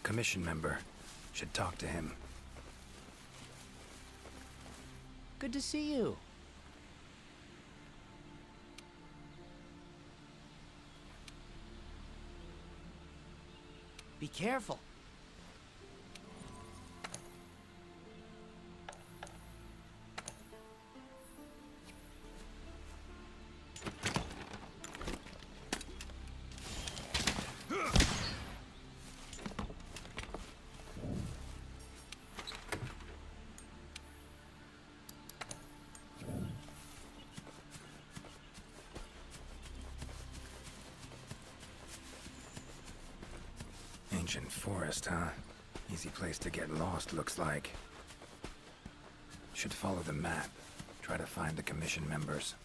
commission member. Should talk to him. Good to see you. Be careful. Ancient forest, huh? Easy place to get lost, looks like. Should follow the map. Try to find the commission members.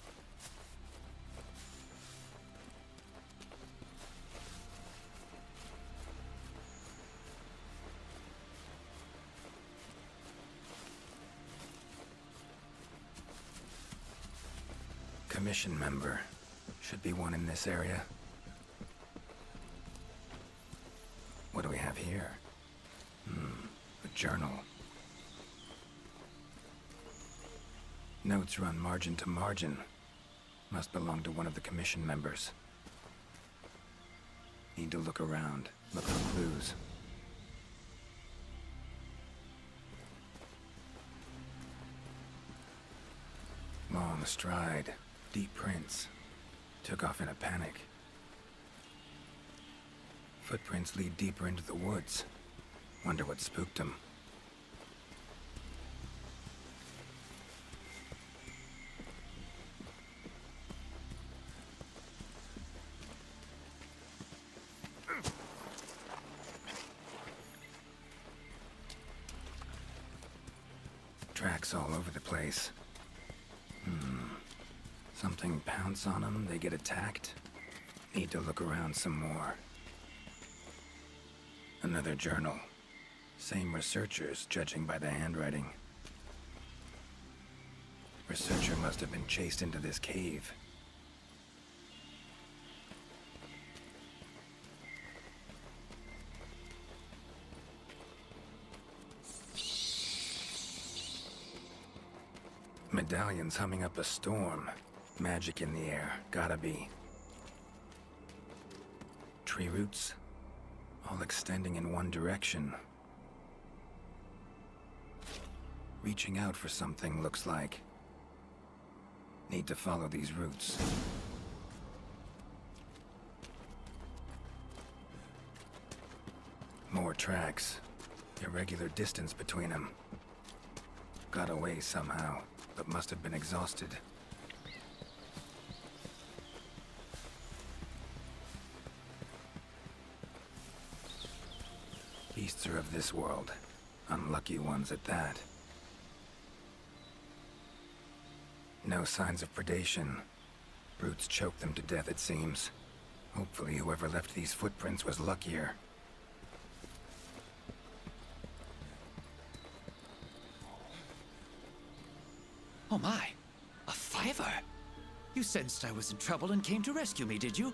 Commission member. Should be one in this area. What do we have here? A journal. Notes run margin to margin. Must belong to one of the commission members. Need to look around, look for clues. Long stride, deep prints. Took off in a panic. Footprints lead deeper into the woods. Wonder what spooked him. Tracks all over the place. Something pounce on them, they get attacked. Need to look around some more. Another journal. Same researchers, judging by the handwriting. Researcher must have been chased into this cave. Medallions humming up a storm. Magic in the air, gotta be. Tree roots, all extending in one direction. Reaching out for something, looks like. Need to follow these roots. More tracks. Irregular distance between them. Got away somehow, but must have been exhausted. Beasts are of this world. Unlucky ones at that. No signs of predation. Brutes choked them to death, it seems. Hopefully whoever left these footprints was luckier. Oh my, a fiver! You sensed I was in trouble and came to rescue me, did you?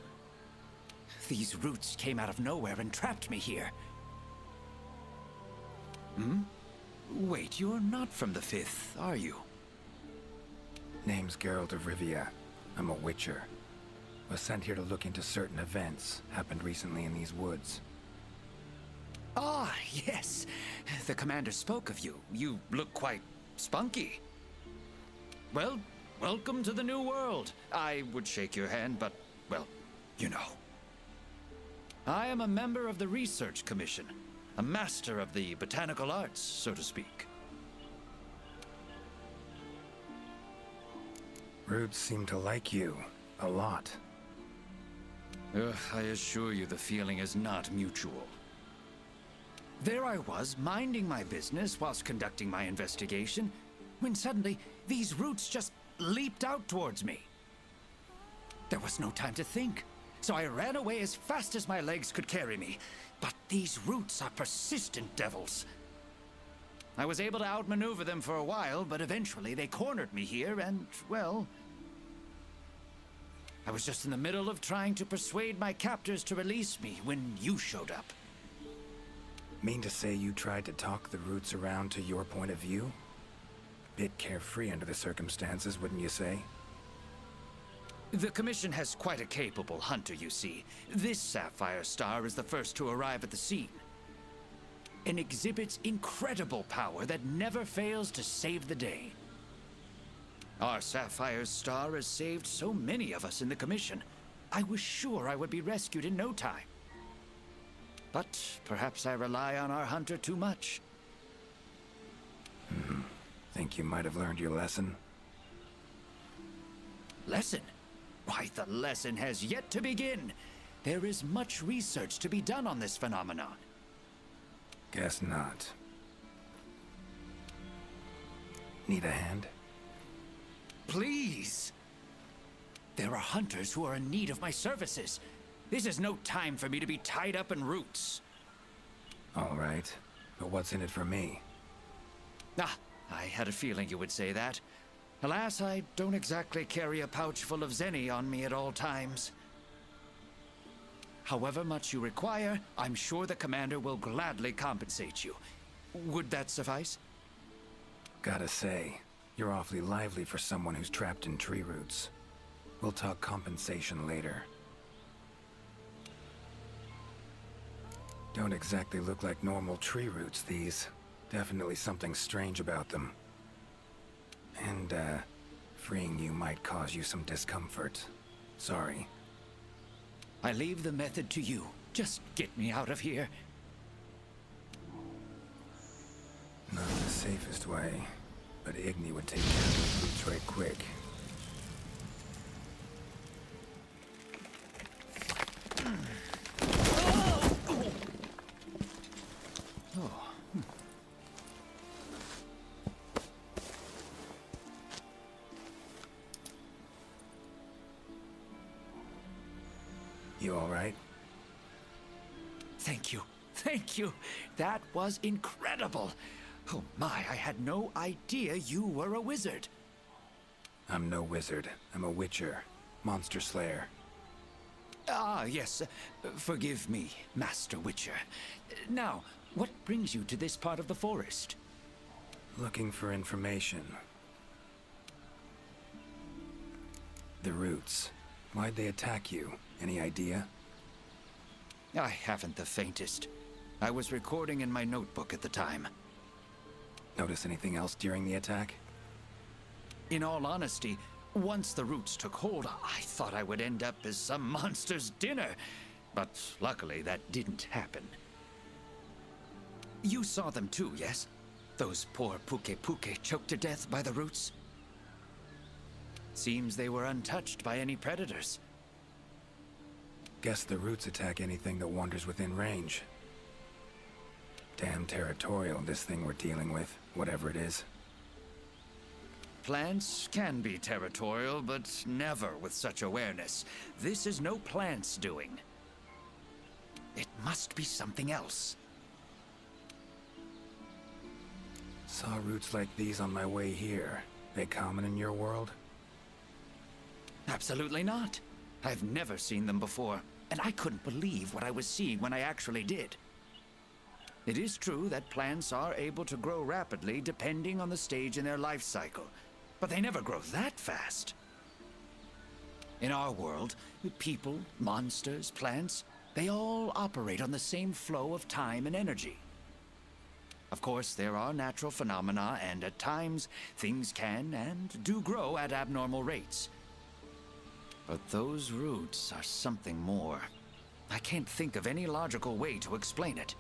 These roots came out of nowhere and trapped me here. Wait, you're not from the Fifth, are you? Name's Geralt of Rivia. I'm a witcher. Was sent here to look into certain events happened recently in these woods. Ah, yes. The commander spoke of you. You look quite spunky. Well, welcome to the new world. I would shake your hand, but, well, you know. I am a member of the Research Commission. A master of the botanical arts, so to speak. Roots seem to like you. A lot. I assure you the feeling is not mutual. There I was, minding my business whilst conducting my investigation, when suddenly these roots just leaped out towards me. There was no time to think, so I ran away as fast as my legs could carry me. But these roots are persistent devils. I was able to outmaneuver them for a while, but eventually they cornered me here and, well... I was just in the middle of trying to persuade my captors to release me when you showed up. Mean to say you tried to talk the roots around to your point of view? Bit carefree under the circumstances, wouldn't you say? The Commission has quite a capable hunter, you see. This sapphire star is the first to arrive at the scene, and exhibits incredible power that never fails to save the day. Our sapphire star has saved so many of us in the Commission. I was sure I would be rescued in no time. But perhaps I rely on our hunter too much. Think you might have learned your lesson? Lesson? Why, the lesson has yet to begin. There is much research to be done on this phenomenon. Guess not. Need a hand? Please! There are hunters who are in need of my services. This is no time for me to be tied up in roots. All right. But what's in it for me? Ah, I had a feeling you would say that. Alas, I don't exactly carry a pouch full of zenny on me at all times. However much you require, I'm sure the commander will gladly compensate you. Would that suffice? Gotta say, you're awfully lively for someone who's trapped in tree roots. We'll talk compensation later. Don't exactly look like normal tree roots, these. Definitely something strange about them. And, freeing you might cause you some discomfort. Sorry. I leave the method to you. Just get me out of here. Not the safest way, but Igni would take care of the roots right quick. You all right? Thank you. Thank you. That was incredible. Oh my, I had no idea you were a wizard. I'm no wizard. I'm a witcher. Monster slayer. Ah, yes. Forgive me, Master Witcher. Now, what brings you to this part of the forest? Looking for information. The roots. Why'd they attack you? Any idea? I haven't the faintest. I was recording in my notebook at the time. Notice anything else during the attack? In all honesty, once the roots took hold, I thought I would end up as some monster's dinner. But luckily, that didn't happen. You saw them too, yes? Those poor Puke choked to death by the roots? Seems they were untouched by any predators. Guess the roots attack anything that wanders within range. Damn territorial, this thing we're dealing with, whatever it is. Plants can be territorial, but never with such awareness. This is no plant's doing. It must be something else. Saw roots like these on my way here. They common in your world? Absolutely not. I've never seen them before, and I couldn't believe what I was seeing when I actually did. It is true that plants are able to grow rapidly depending on the stage in their life cycle, but they never grow that fast. In our world, people, monsters, plants, they all operate on the same flow of time and energy. Of course, there are natural phenomena, and at times, things can and do grow at abnormal rates. But those roots are something more. I can't think of any logical way to explain it.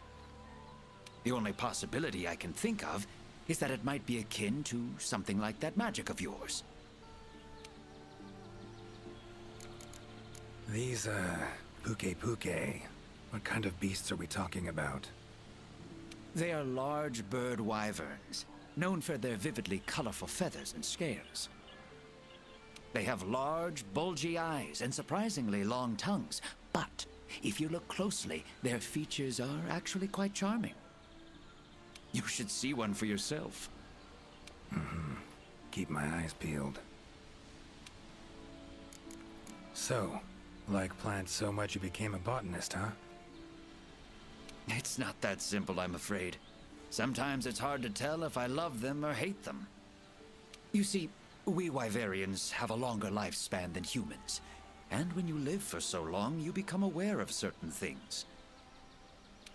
The only possibility I can think of is that it might be akin to something like that magic of yours. These, Puke. What kind of beasts are we talking about? They are large bird wyverns, known for their vividly colorful feathers and scales. They have large, bulgy eyes and surprisingly long tongues, but if you look closely, their features are actually quite charming. You should see one for yourself. Keep my eyes peeled. So, like plants so much you became a botanist, huh? It's not that simple, I'm afraid. Sometimes it's hard to tell if I love them or hate them. You see, we Wyverians have a longer lifespan than humans, and when you live for so long, you become aware of certain things.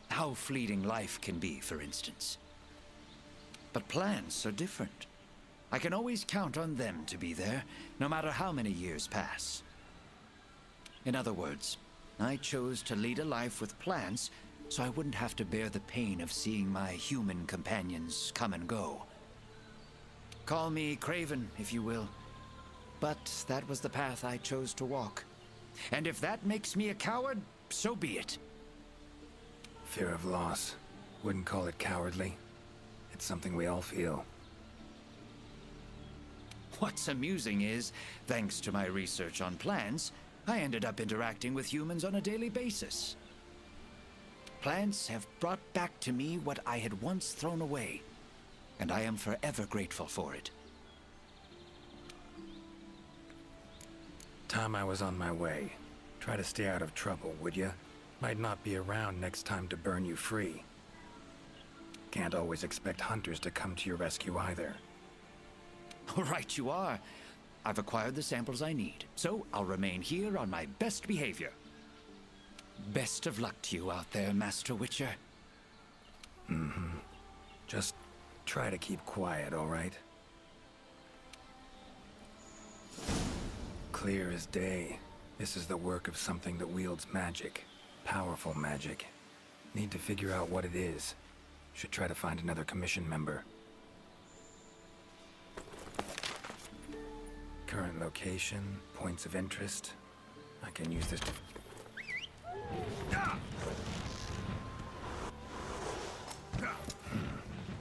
How fleeting life can be, for instance. But plants are different. I can always count on them to be there, no matter how many years pass. In other words, I chose to lead a life with plants so I wouldn't have to bear the pain of seeing my human companions come and go. Call me craven, if you will, but that was the path I chose to walk. And if that makes me a coward, so be it. Fear of loss. Wouldn't call it cowardly. It's something we all feel. What's amusing is, thanks to my research on plants, I ended up interacting with humans on a daily basis. Plants have brought back to me what I had once thrown away, and I am forever grateful for it. Time I was on my way. Try to stay out of trouble, would ya? Might not be around next time to burn you free. Can't always expect hunters to come to your rescue either. Right you are. I've acquired the samples I need, so I'll remain here on my best behavior. Best of luck to you out there, Master Witcher. Just try to keep quiet, all right? Clear as day. This is the work of something that wields magic. Powerful magic. Need to figure out what it is. Should try to find another commission member. Current location, points of interest. I can use this to...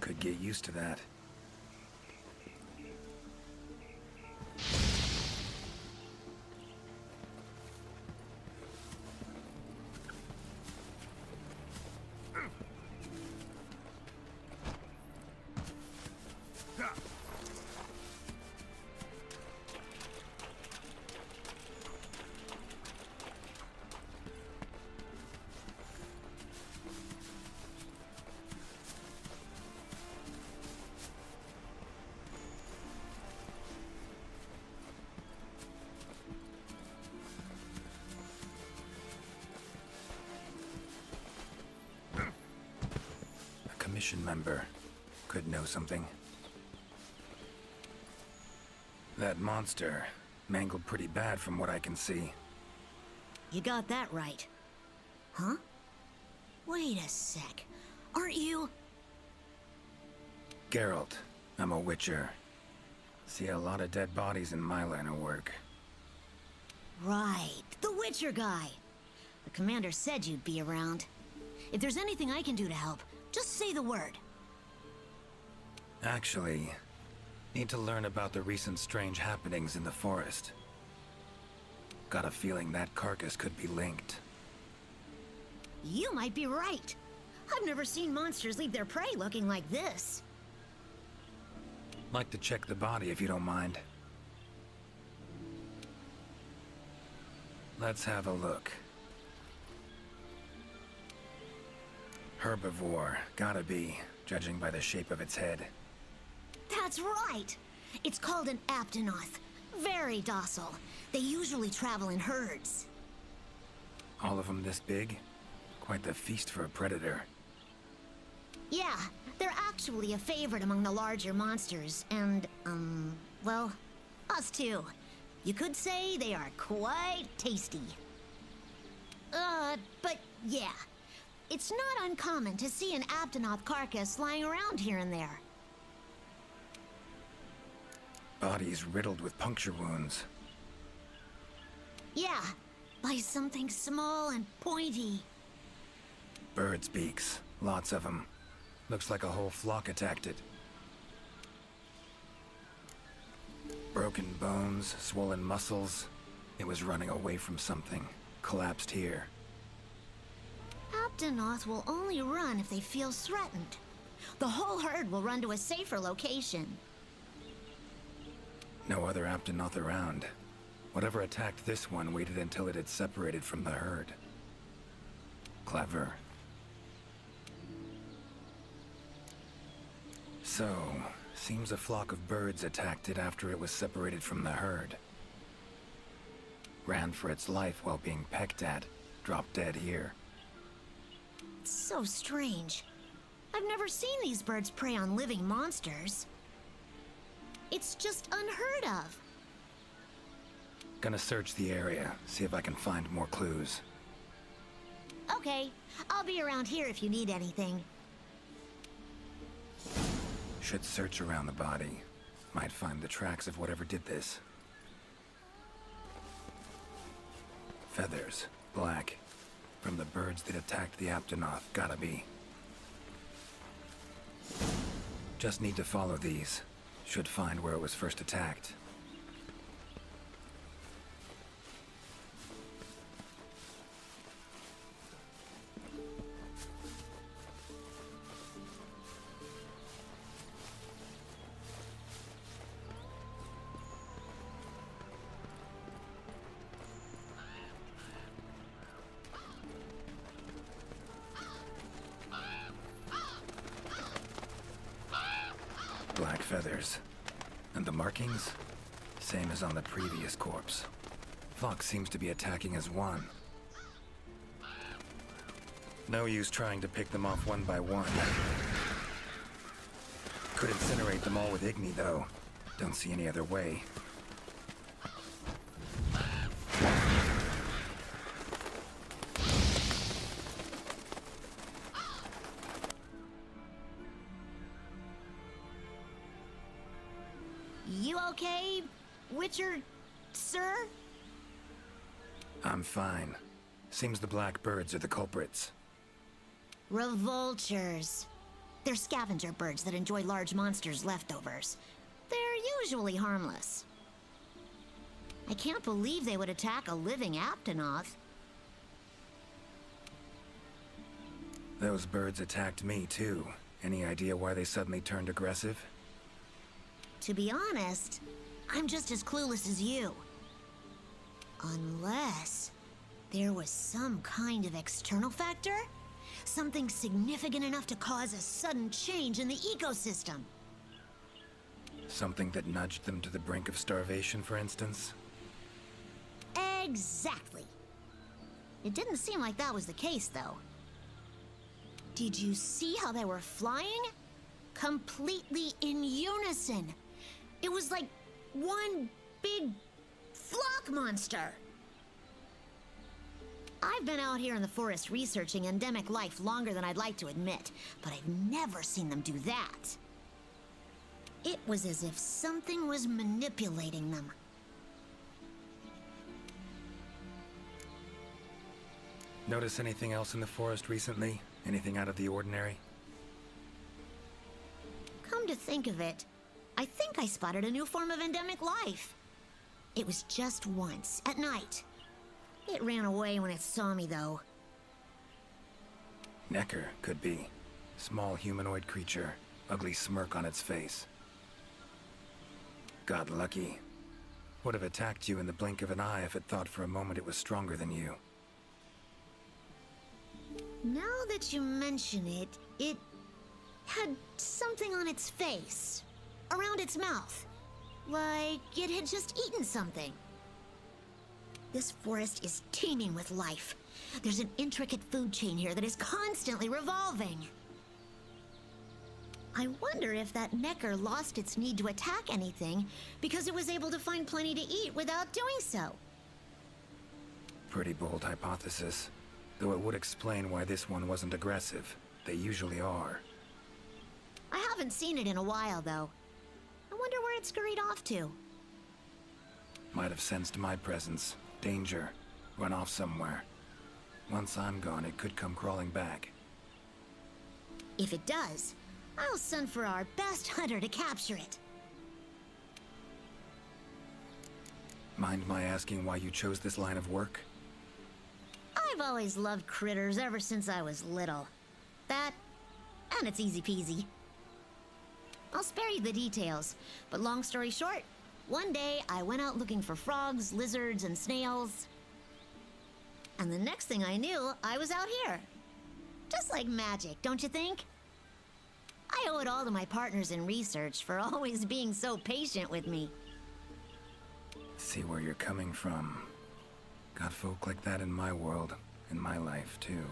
Could get used to that. Commission member. Could know something. That monster mangled pretty bad from what I can see. You got that right. Huh? Wait a sec. Aren't you... Geralt. I'm a witcher. See a lot of dead bodies in my line of work. Right, the Witcher guy. The commander said you'd be around. If there's anything I can do to help, just say the word. Actually, need to learn about the recent strange happenings in the forest. Got a feeling that carcass could be linked. You might be right. I've never seen monsters leave their prey looking like this. Like to check the body if you don't mind. Let's have a look. Herbivore, gotta be, judging by the shape of its head. That's right! It's called an aptonoth. Very docile. They usually travel in herds. All of them this big? Quite the feast for a predator. Yeah, they're actually a favorite among the larger monsters, and, well, us too. You could say they are quite tasty. But yeah. It's not uncommon to see an aptonoth carcass lying around here and there. Bodies riddled with puncture wounds. Yeah, by something small and pointy. Birds' beaks, lots of them. Looks like a whole flock attacked it. Broken bones, swollen muscles. It was running away from something. Collapsed here. Aptonoth will only run if they feel threatened. The whole herd will run to a safer location. No other Aptonoth around. Whatever attacked this one waited until it had separated from the herd. Clever. So, seems a flock of birds attacked it after it was separated from the herd. Ran for its life while being pecked at, dropped dead here. It's so strange. I've never seen these birds prey on living monsters. It's just unheard of. Gonna search the area, see if I can find more clues. Okay, I'll be around here if you need anything. Should search around the body. Might find the tracks of whatever did this. Feathers, black. From the birds that attacked the Aptonoth, gotta be. Just need to follow these. Should find where it was first attacked. Black feathers. And the markings? Same as on the previous corpse. Fox seems to be attacking as one. No use trying to pick them off one by one. Could incinerate them all with Igni, though. Don't see any other way. You okay, Witcher, sir? I'm fine. Seems the black birds are the culprits. Revoltures. They're scavenger birds that enjoy large monsters' leftovers. They're usually harmless. I can't believe they would attack a living Aptonoth. Those birds attacked me, too. Any idea why they suddenly turned aggressive? To be honest, I'm just as clueless as you. Unless there was some kind of external factor? Something significant enough to cause a sudden change in the ecosystem. Something that nudged them to the brink of starvation, for instance? Exactly. It didn't seem like that was the case, though. Did you see how they were flying? Completely in unison. It was like one big flock monster. I've been out here in the forest researching endemic life longer than I'd like to admit, but I've never seen them do that. It was as if something was manipulating them. Notice anything else in the forest recently? Anything out of the ordinary? Come to think of it, I think I spotted a new form of endemic life. It was just once, at night. It ran away when it saw me, though. Necker, could be. Small humanoid creature, ugly smirk on its face. Got lucky. Would have attacked you in the blink of an eye if it thought for a moment it was stronger than you. Now that you mention it, it had something on its face, around its mouth, like it had just eaten something. This forest is teeming with life. There's an intricate food chain here that is constantly revolving. I wonder if that Necker lost its need to attack anything because it was able to find plenty to eat without doing so. Pretty bold hypothesis. Though it would explain why this one wasn't aggressive. They usually are. I haven't seen it in a while, though. I wonder where it scurried off to. Might have sensed my presence. Danger. Run off somewhere. Once I'm gone, it could come crawling back. If it does, I'll send for our best hunter to capture it. Mind my asking why you chose this line of work? I've always loved critters ever since I was little. That, and it's easy peasy. I'll spare you the details, but long story short, one day I went out looking for frogs, lizards, and snails. And the next thing I knew, I was out here. Just like magic, don't you think? I owe it all to my partners in research for always being so patient with me. See where you're coming from. Got folk like that in my world, in my life, too.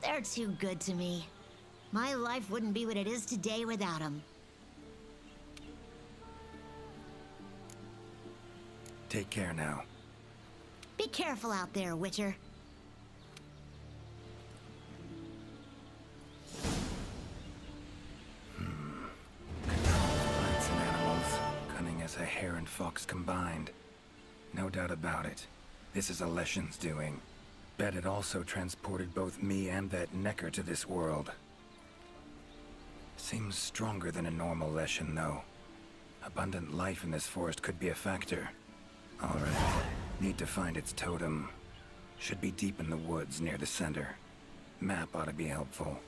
They're too good to me. My life wouldn't be what it is today without them. Take care now. Be careful out there, Witcher. Plants and animals, cunning as a hare and fox combined. No doubt about it. This is Alession's doing. Bet it also transported both me and that Necker to this world. Seems stronger than a normal Leshen, though. Abundant life in this forest could be a factor. Alright. Need to find its totem. Should be deep in the woods near the center. Map ought to be helpful.